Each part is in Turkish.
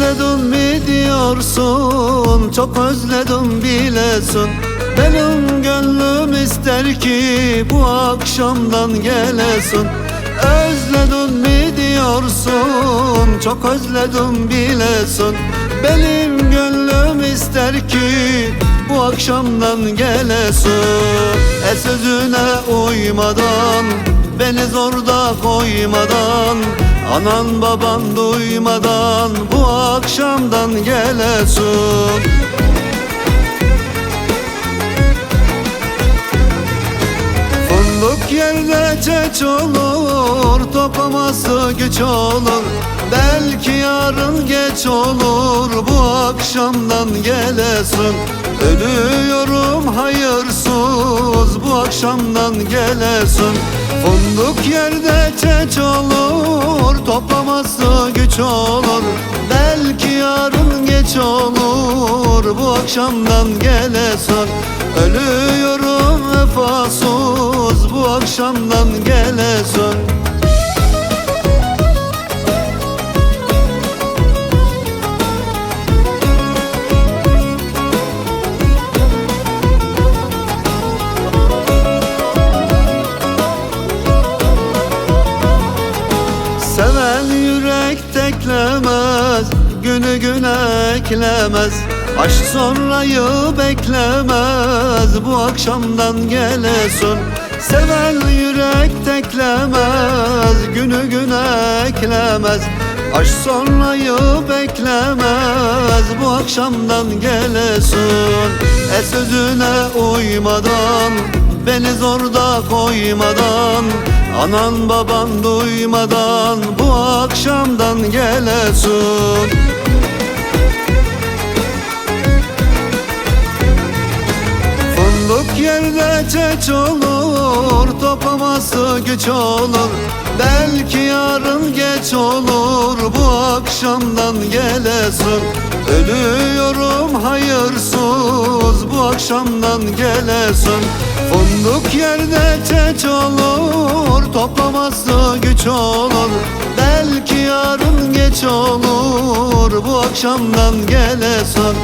Özledin mi diyorsun, çok özledim bilesin. Benim gönlüm ister ki bu akşamdan gelesin. Özledin mi diyorsun, çok özledim bilesin. Benim gönlüm ister ki bu akşamdan gelesin. Sözüne uymadan, beni zorda koymadan, anan baban duymadan bu akşamdan gelesin. Fındık yerde çeç olur, toplaması güç olur. Belki yarın geç olur, bu akşamdan gelesin. Ölüyorum hayırsız, bu akşamdan gelesin. Fındık yerde çeç olur, toplaması güç olur. Belki yarın geç olur, bu akşamdan gelesin. Ölüyorum vefasız, bu akşamdan gelesin. Seven yürek teklemez, günü güne eklemez. Aşk sonrayı beklemez, bu akşamdan gelesin. Seven yürek teklemez, günü güne eklemez. Aşk sonrayı beklemez, bu akşamdan gelesin. Sözüne uymadan, beni zorda koymadan, anan baban duymadan bu akşamdan gelesin. Fındık yerde çeç olur, toplaması güç olur. Belki yarın geç olur, bu akşamdan gelesin. Ölüyorum hayırsız, bu akşamdan gelesin. Fındık yerde çeç olur, toplaması güç olur. Belki yarın geç olur, bu akşamdan gelesin.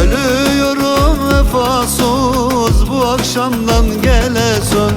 Ölüyorum vefasız, bu akşamdan gelesin.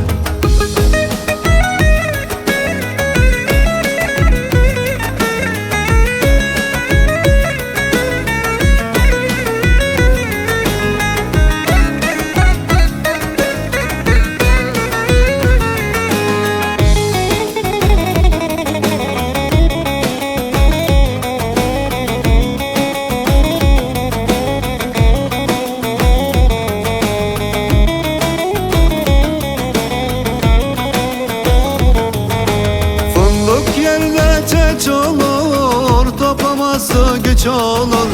Çeç olur, toplaması güç olur.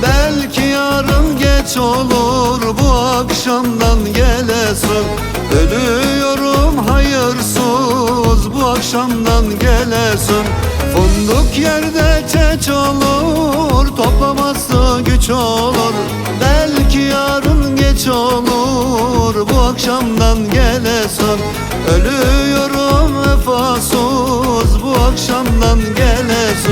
Belki yarın geç olur, bu akşamdan gelesin. Ölüyorum hayırsız, bu akşamdan gelesin. Fındık yerde çeç olur, toplaması güç olur. Belki yarın geç olur, bu akşamdan gelesin. Ölüyorum vefasız, bu akşamdan gelesin.